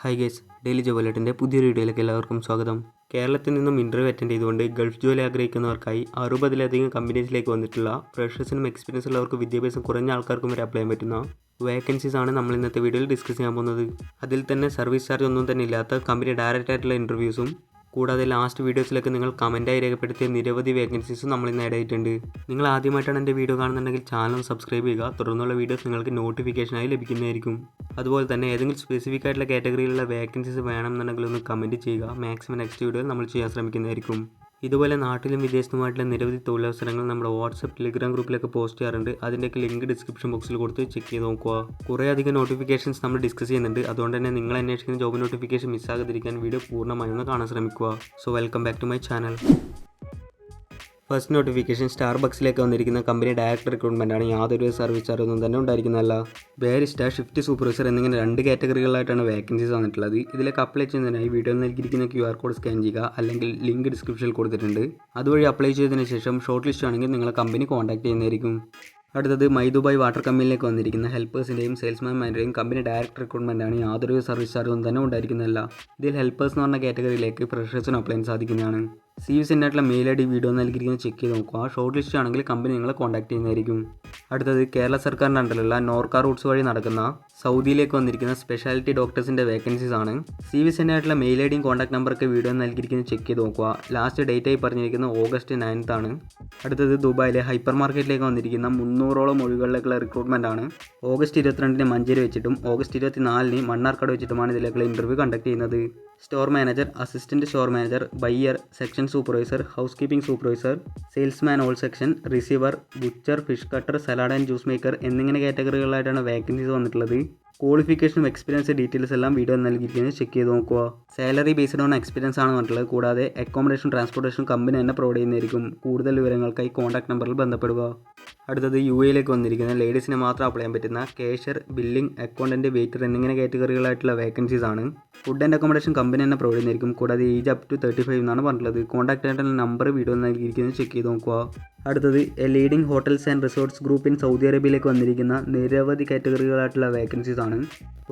Hi guys, daily job അലേർട്ടിൻ്റെ പുതിയൊരു വീഡിയോയിലേക്ക് എല്ലാവർക്കും സ്വാഗതം. കേരളത്തിൽ നിന്നും ഇൻ്റർവ്യൂ അറ്റൻഡ് ചെയ്തുകൊണ്ട് ഗൾഫ് ജോലി ആഗ്രഹിക്കുന്നവർക്കായി 60-ലധികം കമ്പനീസിലേക്ക് വന്നിട്ടുള്ള ഫ്രഷേഴ്സിനും എക്സ്പീരിയൻസ് ഉള്ളവർക്ക് വിദ്യാഭ്യാസം കുറഞ്ഞ ആൾക്കാർക്കും വരെ അപ്ലൈ ചെയ്യാൻ പറ്റുന്ന വേക്കൻസീസ് ആണ് നമ്മൾ ഇന്നത്തെ വീഡിയോയിൽ ഡിസ്കസ് ചെയ്യാൻ പോകുന്നത്. അതിൽ തന്നെ സർവീസ് ചാർജ് ഒന്നും തന്നെ ഇല്ലാത്ത കമ്പനി ഡയറക്റ്റ് ആയിട്ടുള്ള ഇൻ്റർവ്യൂസും കൂടാതെ ലാസ്റ്റ് വീഡിയോസിലൊക്കെ നിങ്ങൾ കമൻറ്റായി രേഖപ്പെടുത്തിയ നിരവധി വേക്കൻസീസും നമ്മൾ ഇന്ന് ആഡ് ആയിട്ടുണ്ട്. നിങ്ങൾ ആദ്യമായിട്ടാണ് എൻ്റെ വീഡിയോ കാണുന്നുണ്ടെങ്കിൽ ചാനൽ സബ്സ്ക്രൈബ് ചെയ്യുക. തുടർന്നുള്ള വീഡിയോസ് നിങ്ങൾക്ക് നോട്ടിഫിക്കേഷനായി ലഭിക്കുന്നതായിരിക്കും. അതുപോലെ തന്നെ ഏതെങ്കിലും സ്പെസിഫിക് ആയിട്ടുള്ള കാറ്റഗറിയിലുള്ള വേക്കൻസീസ് വേണമെന്നുണ്ടെങ്കിൽ ഒന്ന് കമൻറ്റ് ചെയ്യുക. മാക്സിമം നെക്സ്റ്റ് വീഡിയോയിൽ നമ്മൾ ചെയ്യാൻ ശ്രമിക്കുന്നതായിരിക്കും. ഇതുപോലെ നാട്ടിലും വിദേശത്തുമായിട്ടുള്ള നിരവധി തൊഴിലവസരങ്ങൾ നമ്മുടെ വാട്സപ്പ് ടെലിഗ്രാം ഗ്രൂപ്പിലൊക്കെ പോസ്റ്റ് ചെയ്യാറുണ്ട്. അതിൻ്റെയൊക്കെ ലിങ്ക് ഡിസ്ക്രിപ്ഷൻ ബോക്സിൽ കൊടുത്ത് ചെക്ക് ചെയ്ത് നോക്കുക. കുറേ അധികം നോട്ടിഫിക്കേഷൻസ് നമ്മൾ ഡിസ്കസ് ചെയ്യുന്നുണ്ട്. അതുകൊണ്ട് തന്നെ നിങ്ങൾ അന്വേഷിക്കുന്ന ജോബ് നോട്ടിഫിക്കേഷൻ മിസ്സാകാതിരിക്കാൻ വീഡിയോ പൂർണ്ണമായും ഒന്ന് കാണാൻ ശ്രമിക്കുക. So welcome back to my channel. First notification സ്റ്റാർബക്സിലേക്ക് വന്നിരിക്കുന്ന കമ്പനി ഡയറക്റ്റ് റിക്രൂട്ട്മെൻ്റ് ആണ്. യാതൊരു സർവീസ് ചാർജ് ഒന്നും തന്നെ ഉണ്ടായിരിക്കുന്നതല്ല. ബാരിസ്റ്റർ, ഷിഫ്റ്റ് സൂപ്പർവൈസർ എന്നിങ്ങനെ 2 കാറ്റഗറികളായിട്ടാണ് വേക്കൻസീസ് വന്നിട്ടുള്ളത്. ഇതിലേക്ക് അപ്ലൈ ചെയ്യുന്നതിനായി വീഡിയോയിൽ നൽകിയിരിക്കുന്ന QR കോഡ് സ്കാൻ ചെയ്യുക, അല്ലെങ്കിൽ ലിങ്ക് ഡിസ്ക്രിപ്ഷനിൽ കൊടുത്തിട്ടുണ്ട്. അതുവഴി അപ്ലൈ ചെയ്തതിന് ശേഷം ഷോർട്ട് ലിസ്റ്റ് ആണെങ്കിൽ നിങ്ങളെ കമ്പനി കോൺടാക്ട് ചെയ്യുന്നതായിരിക്കും. അടുത്തത് മൈദുബായ് വാട്ടർ കമ്പനിയിലേക്ക് വന്നിരിക്കുന്ന ഹെൽപ്പേഴ്സിൻ്റെയും സെയിൽസ്മാൻമാരുടെയും കമ്പനി ഡയറക്റ്റ് റിക്രൂട്ട്മെൻ്റ് ആണ്. യാതൊരു സർവീസ് ചാർജ് ഒന്നും തന്നെ ഉണ്ടായിരിക്കുന്നതല്ല. ഇതിൽ ഹെൽപ്പേഴ്സ് എന്ന് പറഞ്ഞ കാറ്റഗറിയിലേക്ക് ഫ്രഷേഴ്സിന് അപ്ലൈ ചെയ്യാൻ സാധിക്കുന്നതാണ്. CV സെൻഡ് ആയിട്ടുള്ള മെയിൽ ID വീഡിയോ നൽകിയിരിക്കുന്നത് ചെക്ക് ചെയ്ത് നോക്കുക. ഷോർട്ട് ലിസ്റ്റ് ആണെങ്കിൽ കമ്പനി നിങ്ങളെ കോൺടാക്ട് ചെയ്യുന്നതായിരിക്കും. അടുത്തത് കേരള സർക്കാരിൻ്റെ അണ്ടറിലുള്ള നോർക്ക റൂട്ട്സ് വഴി നടക്കുന്ന സൗദിയിലേക്ക് വന്നിരിക്കുന്ന സ്പെഷ്യാലിറ്റി ഡോക്ടേഴ്സിൻ്റെ വേക്കൻസീസ് ആണ്. CV സെൻഡ് ആയിട്ടുള്ള മെയിൽ IDയും കോൺടാക്ട് നമ്പറൊക്കെ വീഡിയോ നൽകിയിരിക്കുന്നത് ചെക്ക് ചെയ്ത് നോക്കുക. ലാസ്റ്റ് ഡേറ്റ് ആയി പറഞ്ഞിരിക്കുന്നത് August 9th ആണ്. അടുത്തത് ദുബായിലെ ഹൈപ്പർ മാർക്കറ്റിലേക്ക് വന്നിരിക്കുന്ന 300ഓളം ഒഴിവുകളിലേക്കുള്ള റിക്രൂട്ട്മെൻ്റ് ആണ്. August 22 മഞ്ചേരി വെച്ചിട്ടും August 24 മണ്ണാർക്കാട് വെച്ചിട്ടുമാണ് ഇതിലേക്കുള്ള ഇൻ്റർവ്യൂ കണ്ടക്ട് ചെയ്യുന്നത്. Store manager, assistant store manager, buyer, section supervisor, house keeping supervisor, salesman all section, receiver, butcher, fish cutter, salad and juice maker എന്നിങ്ങനെ കാറ്റഗറികളായിട്ടാണ് വേക്കൻസീസ് വന്നിട്ടുള്ളത്. ക്വാളിഫിക്കേഷനും എക്സ്പീരിയൻസ് ഡീറ്റെയിൽസ് എല്ലാം video നൽകിയിരിക്കുന്നത് check ചെയ്ത് നോക്കുക. Salary based on experience ആണ് പറഞ്ഞിട്ടുള്ളത്. കൂടാതെ accommodation, transportation company തന്നെ പ്രൊവൈഡ് ചെയ്യുന്നതായിരിക്കും. കൂടുതൽ വിവരങ്ങൾക്കായി കോൺടാക്ട് നമ്പറിൽ ബന്ധപ്പെടുക. അടുത്തത് UAE വന്നിരിക്കുന്ന ലേഡീസിന് മാത്രം അപ്ലൈ ചെയ്യാൻ പറ്റുന്ന കേഷ്യർ, ബില്ലിംഗ്, അക്കൗണ്ടൻറ്റ്, വെയിറ്റർ എന്നിങ്ങനെ കാറ്റഗറികളായിട്ടുള്ള വേക്കൻസീസ് ആണ്. ഫുഡ് ആൻഡ് അക്കോമഡേഷൻ കമ്പനി തന്നെ പ്രൊവൈഡ് ചെയ്യുന്നതായിരിക്കും. കൂടാതെ ഏജ് അപ് ടു 35 എന്നാണ് പറഞ്ഞിട്ടുള്ളത്. കോൺടാക്ട് ആയിട്ടുള്ള നമ്പർ വീഡിയോ നൽകിയിരിക്കുന്നത് ചെക്ക് ചെയ്ത് നോക്കുക. അടുത്തത് leading hotels and resorts group in Saudi അറേബ്യയിലേക്ക് വന്നിരിക്കുന്ന നിരവധി കാറ്റഗറികളായിട്ടുള്ള വേക്കൻസീസ് ആണ്.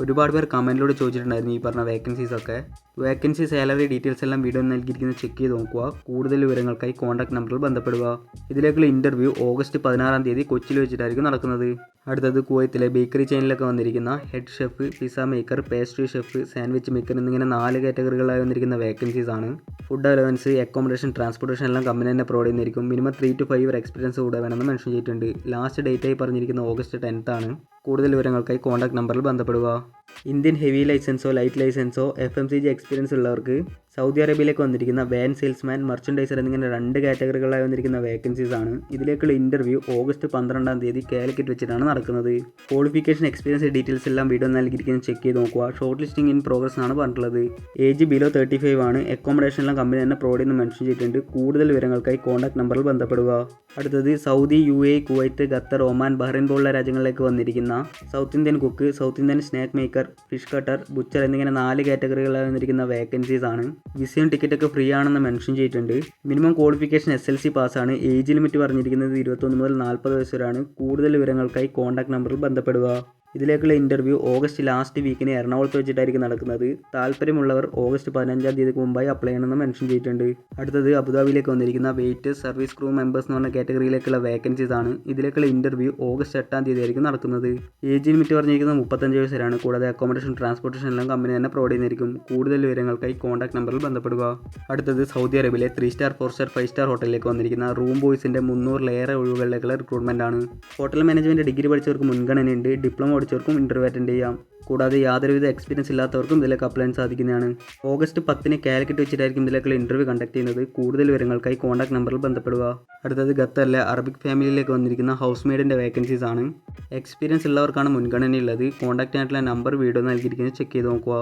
ഒരുപാട് പേർ കമൻറ്റിലൂടെ ചോദിച്ചിട്ടുണ്ടായിരുന്നു ഈ പറഞ്ഞ വേക്കൻസീസ് ഒക്കെ. വേക്കൻസി, സാലറി ഡീറ്റെയിൽസ് എല്ലാം വീഡിയോ നൽകിയിരിക്കുന്നത് ചെക്ക് ചെയ്ത് നോക്കുക. കൂടുതൽ വിവരങ്ങൾക്കായി കോൺടാക്ട് നമ്പറിൽ ബന്ധപ്പെടുക. ഇതിലേക്കുള്ള ഇൻ്റർവ്യൂ August 16 കൊച്ചിയിൽ വെച്ചിട്ടായിരിക്കും നടക്കുന്നത്. അടുത്തത് കുവൈത്തിലെ ബേക്കറി ചെയിനിലൊക്കെ വന്നിരിക്കുന്ന head chef, pizza maker, pastry chef, sandwich maker എന്നിങ്ങനെ 4 കാറ്റഗറികളായി വന്നിരിക്കുന്ന വേക്കൻസീസ് ആണ്. ഫുഡ് അലവൻസ്, അക്കോമഡേഷൻ, ട്രാൻസ്പോർട്ടേഷൻ എല്ലാം കമ്പനി തന്നെ പ്രൊവൈഡ് ചെയ്യുന്നതായിരിക്കും. മിനിമം 3 to 5 എക്സ്പീരിയൻസ് കൂടെ വേണമെന്ന് മെൻഷൻ ചെയ്തിട്ടുണ്ട്. ലാസ്റ്റ് ഡേറ്റ് ആയി പറഞ്ഞിരിക്കുന്നത് August 10th ആണ്. കൂടുതൽ വിവരങ്ങൾക്കായി കോൺടാക്ട് നമ്പറിൽ ബന്ധപ്പെടുക. ഇന്ത്യൻ ഹെവി ലൈസൻസോ ലൈറ്റ് ലൈസൻസോ FMCG എക്സ്പീരിയൻസ് ഉള്ളവർക്ക് സൗദി അറേബ്യയിലേക്ക് വന്നിരിക്കുന്ന വാൻ സെയിൽസ്മാൻ, മർച്ചൻഡൈസർ എന്നിങ്ങനെ 2 കാറ്റഗറികളായി വന്നിരിക്കുന്ന വേക്കൻസീസ് ആണ്. ഇതിലേക്കുള്ള ഇൻ്റർവ്യൂ August 12 കാലിക്കറ്റ് വെച്ചിട്ടാണ് നടക്കുന്നത്. ക്വാളിഫിക്കേഷൻ, എക്സ്പീരിയൻസ് ഡീറ്റെയിൽസ് എല്ലാം വീഡിയോ നൽകിയിരിക്കുന്നത് ചെക്ക് ചെയ്ത് നോക്കുക. ഷോർട്ട് ലിസ്റ്റിംഗ് ഇൻ പ്രോഗ്രസ് ആണ് പറഞ്ഞിട്ടുള്ളത്. ഏജ് ബിലോ 35 ആണ്. അക്കോമഡേഷൻ എല്ലാം കമ്പനി തന്നെ പ്രൊവൈഡ് ചെയ്യുന്ന മെൻഷൻ ചെയ്തിട്ടുണ്ട്. കൂടുതൽ വിവരങ്ങൾക്കായി കോൺടാക്ട് നമ്പറിൽ ബന്ധപ്പെടുക. അടുത്തത് Saudi, UAE, Kuwait, Qatar, Oman, Bahrain പോലുള്ള രാജ്യങ്ങളിലേക്ക് വന്നിരിക്കുന്ന south Indian cook, south Indian snack maker, fish cutter, butcher എന്നിങ്ങനെ 4 കാറ്റഗറികളായി വന്നിരിക്കുന്ന വേക്കൻസീസ് ആണ്. വിസയും ടിക്കറ്റൊക്കെ ഫ്രീ ആണെന്ന് മെൻഷൻ ചെയ്തിട്ടുണ്ട്. മിനിമം ക്വാളിഫിക്കേഷൻ SLC പാസ്സാണ്. ഏജ് ലിമിറ്റ് പറഞ്ഞിരിക്കുന്നത് 21 മുതൽ 40 വയസ്സ് വരെയാണ്. കൂടുതൽ വിവരങ്ങൾക്കായി കോൺടാക്ട് നമ്പറിൽ ബന്ധപ്പെടുക. ഇതിലേക്കുള്ള ഇൻ്റർവ്യൂ ഓഗസ്റ്റ് ലാസ്റ്റ് വീക്കിന് എറണാകുളത്ത് വെച്ചിട്ടായിരിക്കും നടക്കുന്നത്. താല്പര്യമുള്ളവർ August 15 മുമ്പായി അപ്ലൈ ചെയ്യണമെന്ന് മെൻഷൻ ചെയ്തിട്ടുണ്ട്. അടുത്തത് അബുദാബിയിലേക്ക് വന്നിരിക്കുന്ന വെയിറ്റേഴ്സ്, സർവീസ് ക്രൂ മെമ്പേഴ്സ് എന്ന് പറഞ്ഞ കാറ്റഗറിയിലേക്കുള്ള വേക്കൻസീസ് ആണ്. ഇതിലേക്കുള്ള ഇൻ്റർവ്യൂ August 8 ആയിരിക്കും നടക്കുന്നത്. ഏജ് ലിമിറ്റ് പറഞ്ഞിരിക്കുന്നത് 35 വയസ്സ് വരെയാണ്. കൂടാതെ അക്കോമഡേഷൻ, ട്രാൻസ്പോർട്ടേഷൻ എല്ലാം കമ്പനി തന്നെ പ്രൊവൈഡ് ചെയ്യുന്നതായിരിക്കും. കൂടുതൽ വിവരങ്ങൾക്കായി കോൺടാക്ട് നമ്പറിൽ ബന്ധപ്പെടുക. അടുത്തത് സൗദി അറേബ്യയിലെ 3 സ്റ്റാർ 4 സ്റ്റാർ 5 സ്റ്റാർ ഹോട്ടലിലേക്ക് വന്നിരിക്കുന്ന റൂം ബോയ്സിൻ്റെ 300-ലേറെ ഒഴിവുകളിലേക്കുള്ള റിക്രൂട്ട്മെൻ്റ് ആണ്. ഹോട്ടൽ മാനേജ്മെൻറ്റ് ഡിഗ്രി പഠിച്ചവർക്ക് മുൻഗണനയുണ്ട്. ഡിപ്ലോമ പഠിച്ചവർക്കും ഇൻ്റർവ്യൂ അറ്റൻഡ് ചെയ്യാം. കൂടാതെ യാതൊരുവിധ എക്സ്പീരിയൻസ് ഇല്ലാത്തവർക്കും ഇതിലേക്ക് അപ്ലൈ ചെയ്യാൻ സാധിക്കുന്നതാണ്. August 10 കാലിക്കറ്റ് വെച്ചിട്ടായിരിക്കും ഇതിലേക്കുള്ള ഇൻ്റർവ്യൂ കണ്ടക്ട് ചെയ്യുന്നത്. കൂടുതൽ വിവരങ്ങൾക്കായി കോൺടാക്ട് നമ്പറിൽ ബന്ധപ്പെടുക. അടുത്തത് ഖത്തറിലെ അറബിക് ഫാമിലിയിലേക്ക് വന്നിരിക്കുന്ന ഹൗസ് മെയ്ഡിൻ്റെ വേക്കൻസീസ് ആണ്. എക്സ്പീരിയൻസ് ഉള്ളവർക്കാണ് മുൻഗണനയുള്ളത്. കോൺടാക്ട് ആയിട്ടുള്ള നമ്പർ വീഡിയോ നൽകിയിരിക്കുന്നത് ചെക്ക് ചെയ്ത് നോക്കുക.